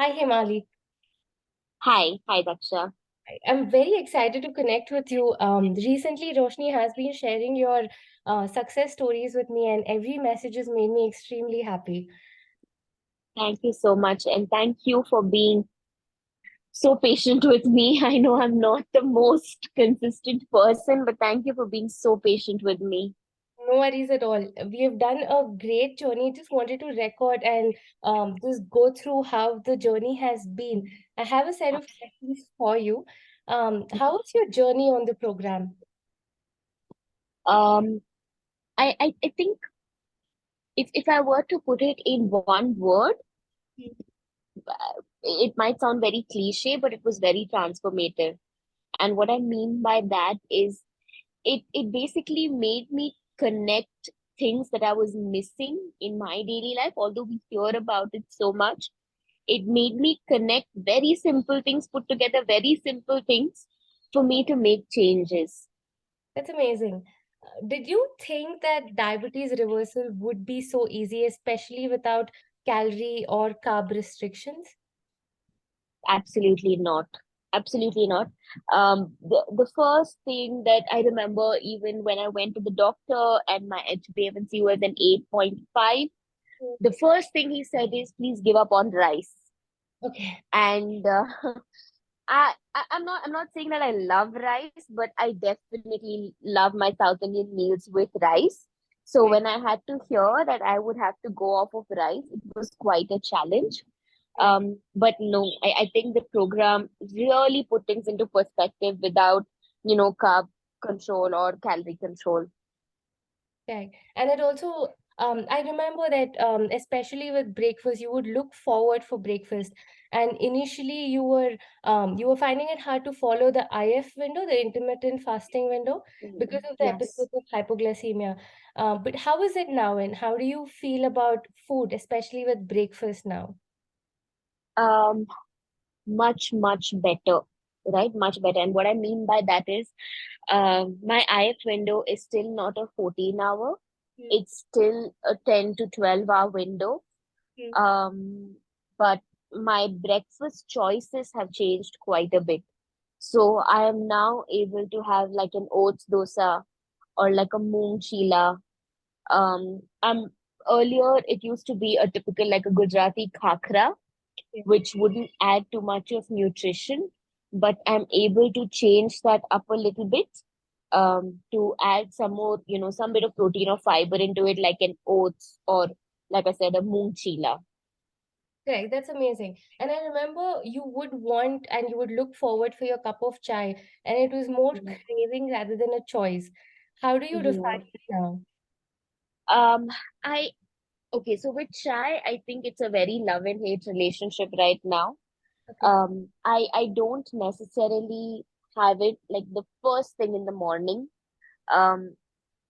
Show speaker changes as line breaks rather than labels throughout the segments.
Hi, Hemali.
Hi, Daksha.
I'm very excited to connect with you. Recently, Roshni has been sharing your success stories with me, and every message has made me extremely happy.
Thank you so much, and thank you for being so patient with me. I know I'm not the most consistent person, but thank you for being so patient with me.
No worries at all. We have done a great journey. Just wanted to record and just go through how the journey has been. I have a set of questions for you. How was your journey on the program?
Um, I think if I were to put it in one word, it might sound very cliche, but it was very transformative. And what I mean by that is it basically made me connect things that I was missing in my daily life, although we hear about it so much. It made me connect very simple things, put together very simple things for me to make changes.
That's amazing. Did you think that diabetes reversal would be so easy, especially without calorie or carb restrictions?
Absolutely not. Absolutely not. The first thing that I remember, even when I went to the doctor and my HbA1c was an 8.5,
Mm.
the first thing he said is, please give up on rice.
Okay.
And I'm not saying that I love rice, but I definitely love my South Indian meals with rice. So
Right.
when I had to hear that I would have to go off of rice, it was quite a challenge.
Right.
But no, I think the program really put things into perspective without, carb control or calorie control.
Right. And it also, I remember that especially with breakfast, you would look forward for breakfast. And initially you were finding it hard to follow the IF window, the intermittent fasting window, because of the
Yes.
episodes of hypoglycemia. But how is it now, and how do you feel about food, especially with breakfast now?
Um, much better, right? Much better. And what I mean by that is, my IF window is still not a 14-hour.
Mm,
It's still a 10 to 12-hour window.
mm.
Um, but my breakfast choices have changed quite a bit. So I am now able to have like an oats dosa or like a moong chila. I'm Earlier it used to be a typical like a Gujarati khakra,
Yeah.
which wouldn't add too much of nutrition, but I'm able to change that up a little bit, to add some more, some bit of protein or fiber into it, like an oats or, like I said, a moong chila.
Correct, that's amazing. And I remember you would want and you would look forward for your cup of chai, and it was more
Mhm.
craving rather than a choice. How do you
Yeah.
define it now?
Um, I Okay, so with chai, I think it's a very love and hate relationship right now.
Okay.
I don't necessarily have it like the first thing in the morning. Um,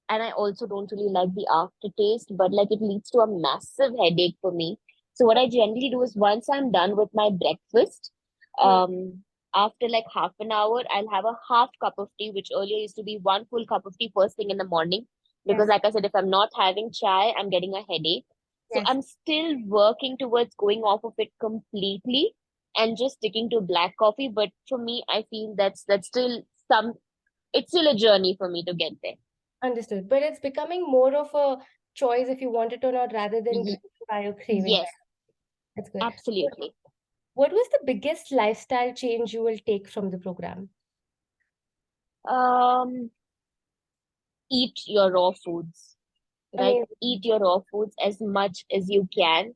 and I also don't really like the aftertaste, but like it leads to a massive headache for me. So what I generally do is once I'm done with my breakfast,
Mm.
after like half an hour, I'll have a half cup of tea, which earlier used to be one full cup of tea first thing in the morning. Because
Yes,
like I said, if I'm not having chai, I'm getting a headache. So
yes,
I'm still working towards going off of it completely and just sticking to black coffee. But for me, I feel that's still some it's still a journey for me to get there.
understood. But it's becoming more of a choice if you want it or not, rather than
Ye-
driven by your craving.
Yes,
That's good.
absolutely.
What was the biggest lifestyle change you will take from the program?
Um, Eat your raw foods, right? Eat
Amazing.
your raw foods as much as you can.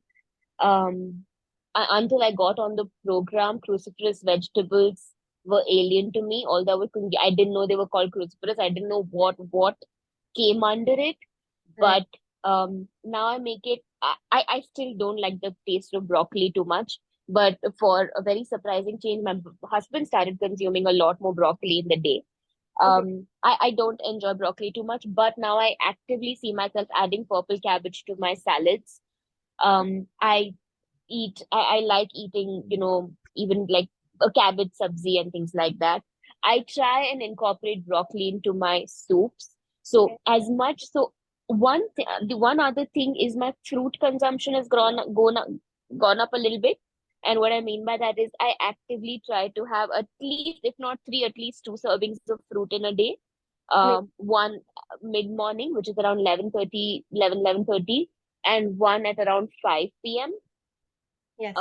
Until I got on the program, cruciferous vegetables were alien to me. Although I didn't know they were called cruciferous. I didn't know what came under it.
Right.
But now I make it. I still don't like the taste of broccoli too much. But for a very surprising change, my husband started consuming a lot more broccoli in the day.
Okay.
I don't enjoy broccoli too much, but now I actively see myself adding purple cabbage to my salads. I like eating, even like a cabbage sabzi and things like that. I try and incorporate broccoli into my soups. So
Okay.
as much, so the one other thing is my fruit consumption has gone up a little bit. And what I mean by that is I actively try to have at least, if not three, at least two servings of fruit in a day. One mid-morning, which is around 11:30, and one at around 5 p.m.,
Yes.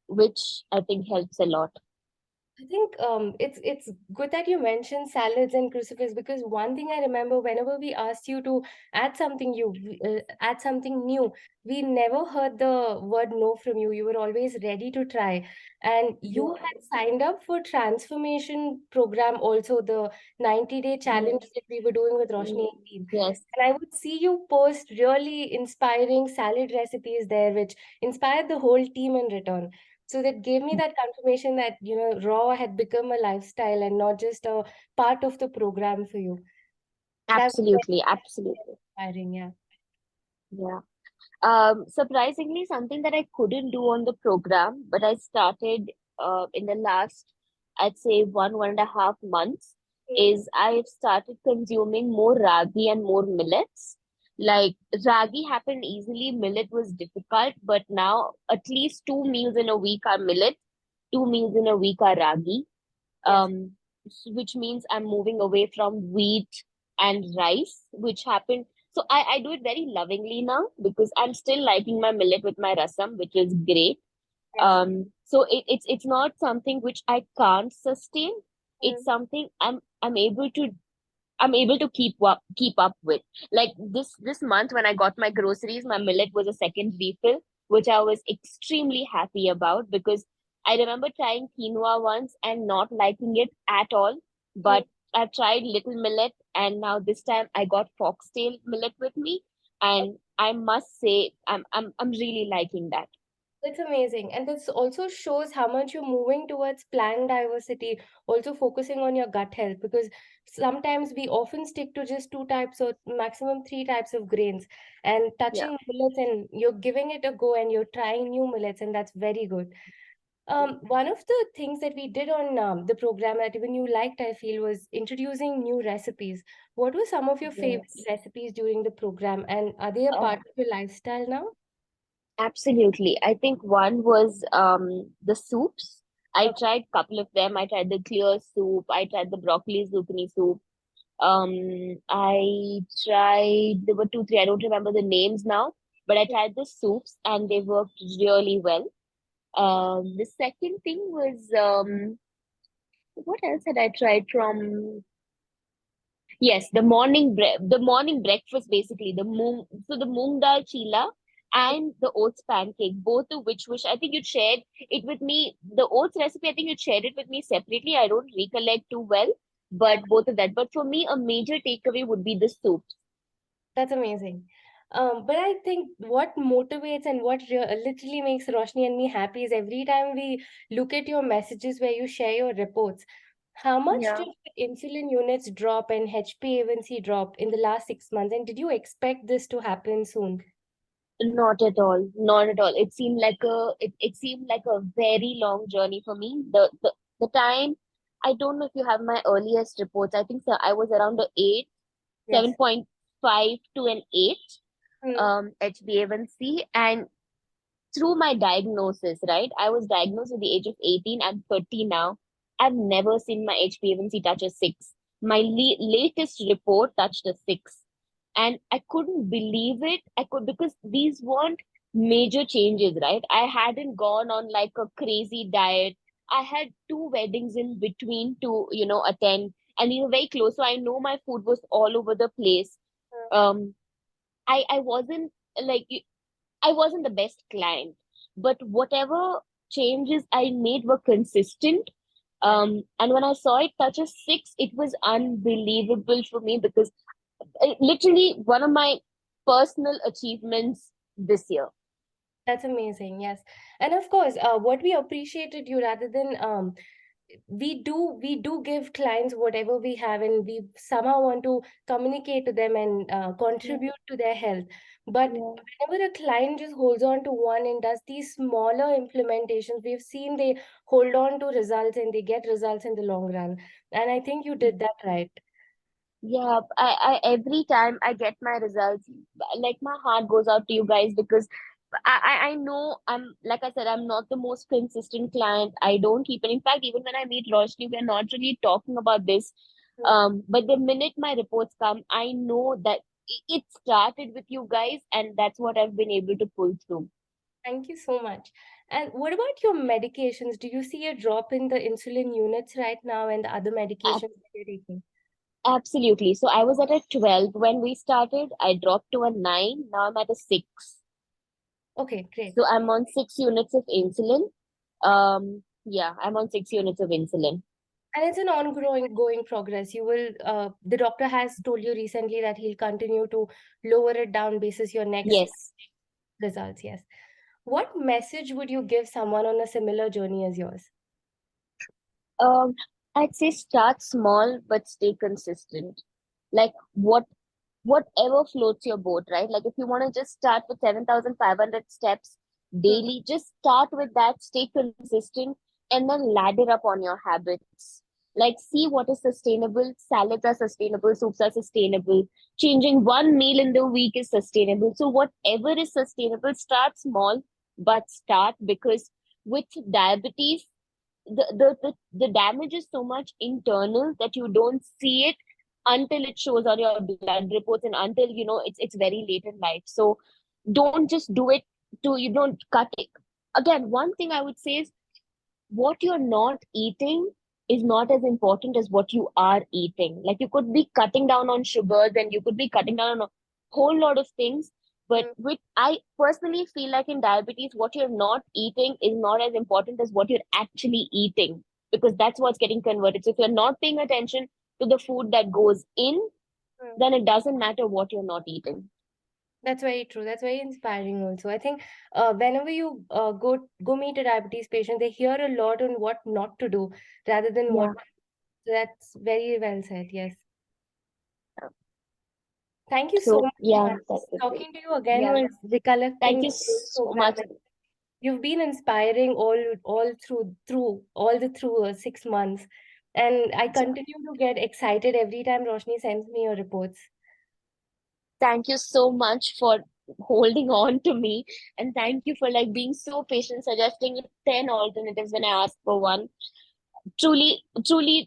which I think helps a lot.
I think it's good that you mentioned salads and crucifix, because one thing I remember, whenever we asked you to add something new, we never heard the word no from you. You were always ready to try, and you
Yeah.
had signed up for transformation program also, the 90-day challenge
Yes.
that we were doing with Roshni
Mm,
and team.
yes.
And I would see you post really inspiring salad recipes there, which inspired the whole team in return. So that gave me that confirmation that, raw had become a lifestyle and not just a part of the program for you. That was
Absolutely. Absolutely.
very inspiring, yeah.
Yeah. Surprisingly, something that I couldn't do on the program, but I started in the last, I'd say 1.5 months,
Mm.
is I've started consuming more ragi and more millets. Like ragi happened easily, millet was difficult, but now at least 2 meals in a week are millet, 2 meals in a week are ragi.
Yes,
Which means I'm moving away from wheat and rice, which happened. So I do it very lovingly now because I'm still liking my millet with my rasam, which is great.
yes.
So it's not something which I can't sustain. It's
Mm.
something I'm able to keep up with. Like this month when I got my groceries, my millet was a second refill, which I was extremely happy about because I remember trying quinoa once and not liking it at all.
Mm.
But I tried little millet and now this time I got foxtail millet with me, and I must say I'm really liking that.
It's amazing. And this also shows how much you're moving towards plant diversity, also focusing on your gut health, because sometimes we often stick to just two types or maximum three types of grains, and
Yeah.
touching millets, and you're giving it a go and you're trying new millets, and that's very good. One of the things that we did on the program that even you liked, I feel, was introducing new recipes. What were some of your favorite
Yes.
recipes during the program, and are they a
Uh,
part of your lifestyle now?
Absolutely. I think one was the soups. I
Okay.
tried a couple of them. I tried the clear soup. I tried the broccoli zucchini soup. I tried, there were two, three, I don't remember the names now, but I tried the soups and they worked really well. The second thing was, what else had I tried from? Yes, the morning breakfast basically, the moong dal chila and the oats pancake, both of which I think you shared it with me. The oats recipe, I think you shared it with me separately. I don't recollect too well,
Yeah.
but both of that. But for me, a major takeaway would be the soup.
That's amazing. But I think what motivates and what literally makes Roshni and me happy is every time we look at your messages where you share your reports. How much
Yeah.
did insulin units drop and HbA1c drop in the last 6 months? And did you expect this to happen soon?
Not at all. Not at all. It seemed like a very long journey for me. The time, I don't know if you have my earliest reports. I think so I was around the eight,
Yes.
7.5 to an 8
Hmm.
HbA1c. And through my diagnosis, right? I was diagnosed at the age of 18. I'm 30 now. I've never seen my HbA1c touch a 6. My latest report touched a 6. And I couldn't believe it. I could, because these weren't major changes, right? I hadn't gone on like a crazy diet. I had two weddings in between to, attend, and they were very close. So I know my food was all over the place. Um, I wasn't like I wasn't the best client, but whatever changes I made were consistent.
Yes.
And when I saw it touch a 6, it was unbelievable for me because literally one of my personal achievements this year.
That's amazing. Yes. And of course, what we appreciated you rather than we do give clients whatever we have, and we somehow want to communicate to them and
Yeah,
contribute to their health. But
yeah.
whenever a client just holds on to one and does these smaller implementations, we've seen they hold on to results and they get results in the long run. And I think you did that right.
Yeah, I every time I get my results, like my heart goes out to you guys because I know, I'm like I said, I'm not the most consistent client. I don't keep it. In fact, even when I meet Roshni, we're not really talking about this.
Mm.
But the minute my reports come, I know that it started with you guys, and that's what I've been able to pull through.
Thank you so much. And what about your medications? Do you see a drop in the insulin units right now and the other medications
Ab-
that you're taking?
Absolutely. So I was at a 12 when we started. I dropped to a 9. Now I'm at a 6.
Okay, great.
So I'm on 6 units of insulin. Yeah, I'm on 6 units of insulin.
And it's an ongoing going progress. You will, the doctor has told you recently that he'll continue to lower it down basis your next
Yes.
results. Yes. What message would you give someone on a similar journey as yours?
Um, I'd say start small but stay consistent. Like whatever floats your boat, right? Like if you want to just start with 7,500 steps
Hmm.
daily, just start with that, stay consistent, and then ladder up on your habits. Like see what is sustainable. Salads are sustainable, soups are sustainable. Changing one meal in the week is sustainable. So whatever is sustainable, start small, but start because with diabetes, the damage is so much internal that you don't see it until it shows on your blood reports and until it's very late in life. So don't just do it to you don't cut it. Again, one thing I would say is what you're not eating is not as important as what you are eating. Like you could be cutting down on sugars and you could be cutting down on a whole lot of things. But
Hmm.
with I personally feel like in diabetes, what you're not eating is not as important as what you're actually eating because that's what's getting converted. So if you're not paying attention to the food that goes in,
Hmm.
then it doesn't matter what you're not eating.
That's very true. That's very inspiring also. I think whenever you go meet a diabetes patient, they hear a lot on what not to do rather than what.
Yeah.
That's very well said. Yes. Thank you so
So
much,
yeah,
Hemali.
that would be.
Talking to you again
Yeah.
was
Thank
recollecting
you
the old
so
program.
much.
You've been inspiring all through all the through 6 months, and I continue to get excited every time Roshni sends me your reports.
Thank you so much for holding on to me, and thank you for like being so patient, suggesting 10 alternatives when I asked for one. Truly,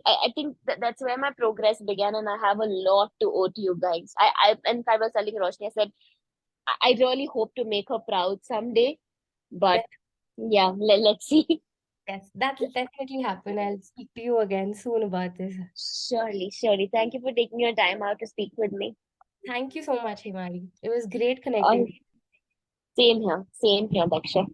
I think that's where my progress began, and I have a lot to owe to you guys. And I was telling Roshni, I said I really hope to make her proud someday, but
Yes,
yeah, let's see.
yes, that'll definitely happen. I'll speak to you again soon about this.
Surely, surely. Thank you for taking your time out to speak with me.
Thank you so much, Himari. It was great connecting.
All same here, Daksha.